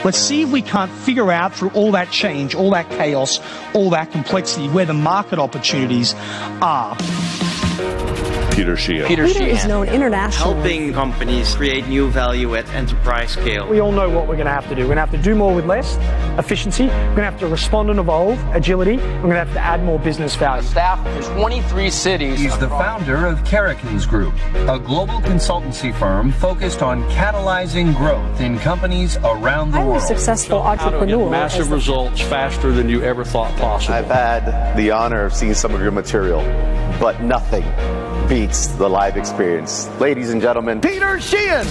Let's see if we can't figure out through all that change, all that chaos, all that complexity, where the market opportunities are. Sheahan. Peter is known internationally. Helping companies create new value at enterprise scale. We all know what we're going to have to do. We're going to have to do more with less, efficiency. We're going to have to respond and evolve, agility. We're going to have to add more business value. Staff in 23 cities. He's the founder of Carrikins Group, a global consultancy firm focused on catalyzing growth in companies around the world. I'm a successful entrepreneur. How to get massive results faster than you ever thought possible. I've had the honor of seeing some of your material, but nothing beats the live experience. Ladies and gentlemen, Peter Sheahan.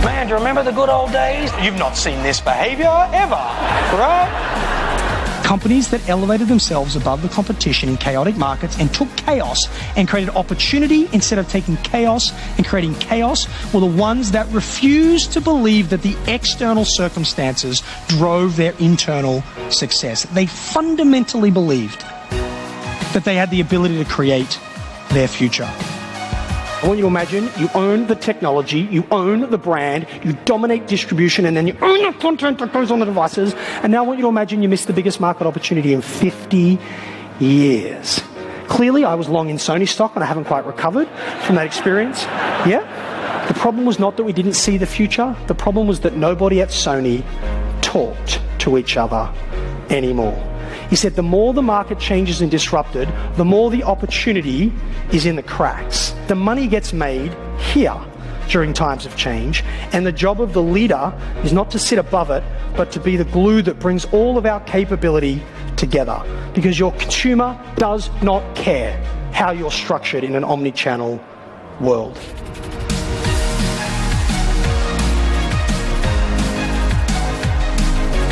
Man, do you remember the good old days? You've not seen this behavior ever, right? Companies that elevated themselves above the competition in chaotic markets and took chaos and created opportunity instead of taking chaos and creating chaos were the ones that refused to believe that the external circumstances drove their internal success. They fundamentally believed that they had the ability to create their future. I want you to imagine you own the technology, you own the brand, you dominate distribution, and then you own the content that goes on the devices. And now I want you to imagine you missed the biggest market opportunity in 50 years. Clearly, I was long in Sony stock and I haven't quite recovered from that experience. Yeah? The problem was not that we didn't see the future. The problem was that nobody at Sony talked to each other anymore. He said the more the market changes and disrupted, the more the opportunity is in the cracks. The money gets made here during times of change, and the job of the leader is not to sit above it, but to be the glue that brings all of our capability together. Because your consumer does not care how you're structured in an omni-channel world.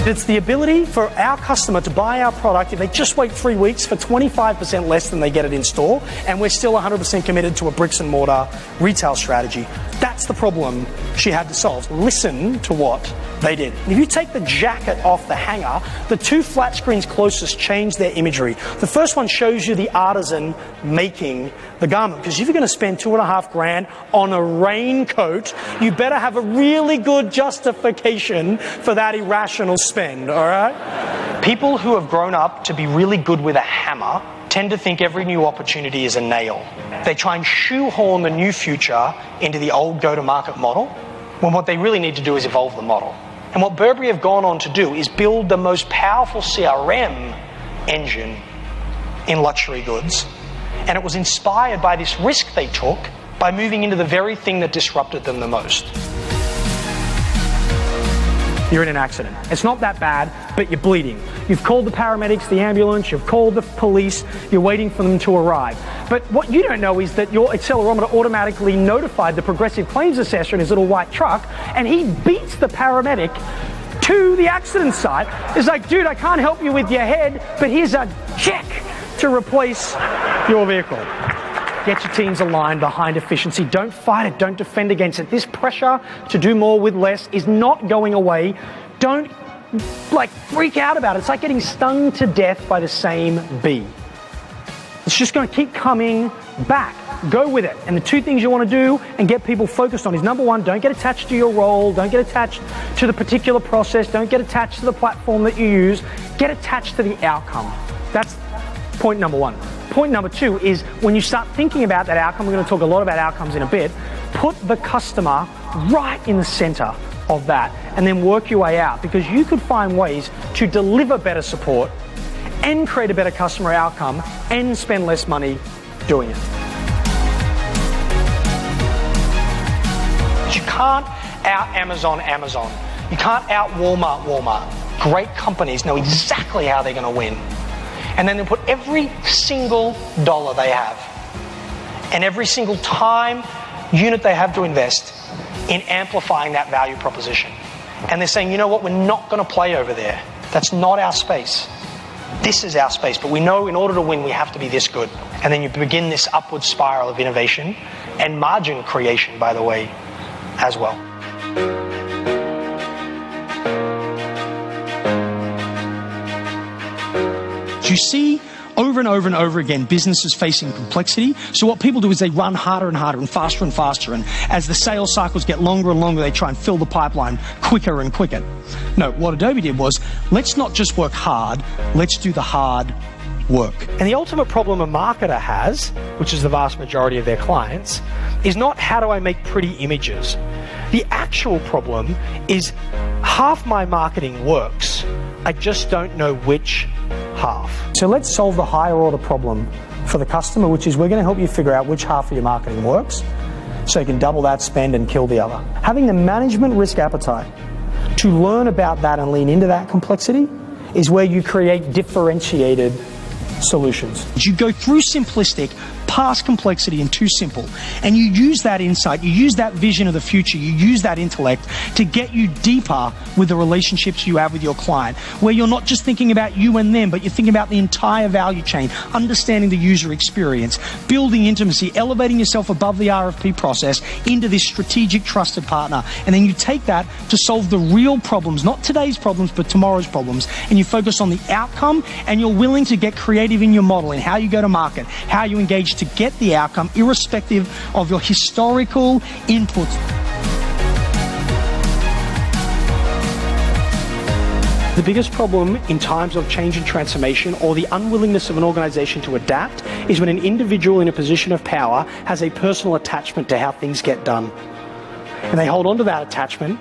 It's the ability for our customer to buy our product if they just wait 3 weeks for 25% less than they get it in store, and we're still 100% committed to a bricks and mortar retail strategy. That's the problem she had to solve. Listen to what they did. If you take the jacket off the hanger, the two flat screens closest change their imagery. The first one shows you the artisan making the garment, because if you're going to spend $2,500 on a raincoat, you better have a really good justification for that irrational spend, all right? People who have grown up to be really good with a hammer tend to think every new opportunity is a nail. They try and shoehorn the new future into the old go-to-market model, when what they really need to do is evolve the model. And what Burberry have gone on to do is build the most powerful CRM engine in luxury goods. And it was inspired by this risk they took by moving into the very thing that disrupted them the most. You're in an accident. It's not that bad, but you're bleeding. You've called the paramedics, the ambulance, you've called the police, you're waiting for them to arrive. But what you don't know is that your accelerometer automatically notified the progressive claims assessor in his little white truck, and he beats the paramedic to the accident site. It's like, dude, I can't help you with your head, but here's a check to replace your vehicle. Get your teams aligned behind efficiency. Don't fight it. Don't defend against it. This pressure to do more with less is not going away. Don't freak out about it. It's like getting stung to death by the same bee. It's just going to keep coming back. Go with it. And the two things you want to do and get people focused on is, number one, don't get attached to your role. Don't get attached to the particular process. Don't get attached to the platform that you use. Get attached to the outcome. That's point number one. Point number two is, when you start thinking about that outcome, we're going to talk a lot about outcomes in a bit, put the customer right in the center of that and then work your way out, because you could find ways to deliver better support and create a better customer outcome and spend less money doing it. You can't out Amazon. You can't out Walmart. Great companies know exactly how they're going to win. And then they put every single dollar they have and every single time unit they have to invest in amplifying that value proposition. And they're saying, you know what, we're not going to play over there. That's not our space. This is our space. But we know in order to win, we have to be this good. And then you begin this upward spiral of innovation and margin creation, by the way, as well. Do you see Over and over and over again, businesses facing complexity. So what people do is they run harder and harder and faster and faster. And as the sales cycles get longer and longer, they try and fill the pipeline quicker and quicker. No, what Adobe did was, let's not just work hard, let's do the hard work. And the ultimate problem a marketer has, which is the vast majority of their clients, is not how do I make pretty images. The actual problem is half my marketing works, I just don't know which half. So let's solve the higher order problem for the customer, which is we're going to help you figure out which half of your marketing works so you can double that spend and kill the other. Having the management risk appetite to learn about that and lean into that complexity is where you create differentiated solutions. You go through simplistic, past complexity and too simple, and you use that insight, you use that vision of the future, you use that intellect to get you deeper with the relationships you have with your client, where you're not just thinking about you and them, but you're thinking about the entire value chain, understanding the user experience, building intimacy, elevating yourself above the RFP process into this strategic trusted partner. And then you take that to solve the real problems, not today's problems, but tomorrow's problems, and you focus on the outcome, and you're willing to get creative in your model, in how you go to market, how you engage to get the outcome, irrespective of your historical inputs. The biggest problem in times of change and transformation, or the unwillingness of an organization to adapt, is when an individual in a position of power has a personal attachment to how things get done. And they hold on to that attachment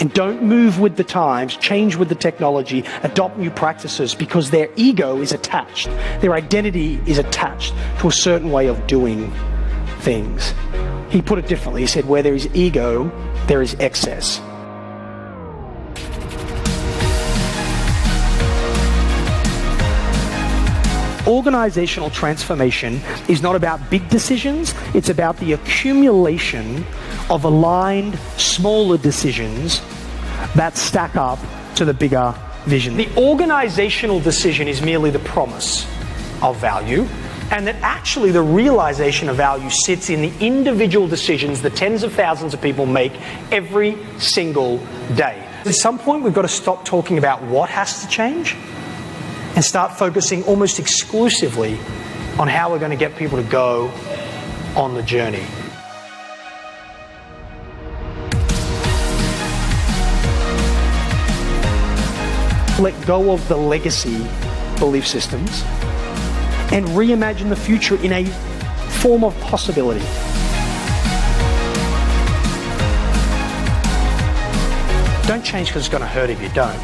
and don't move with the times, change with the technology, adopt new practices, because their ego is attached. Their identity is attached to a certain way of doing things. He put it differently. He said, where there is ego, there is excess. Organizational transformation is not about big decisions, it's about the accumulation of aligned, smaller decisions that stack up to the bigger vision. The organizational decision is merely the promise of value, and that actually the realization of value sits in the individual decisions that tens of thousands of people make every single day. At some point, we've got to stop talking about what has to change and start focusing almost exclusively on how we're going to get people to go on the journey. Let go of the legacy belief systems and reimagine the future in a form of possibility. Don't change because it's going to hurt if you don't.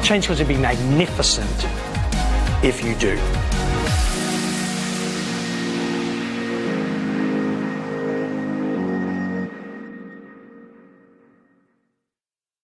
Change because it'd be magnificent if you do.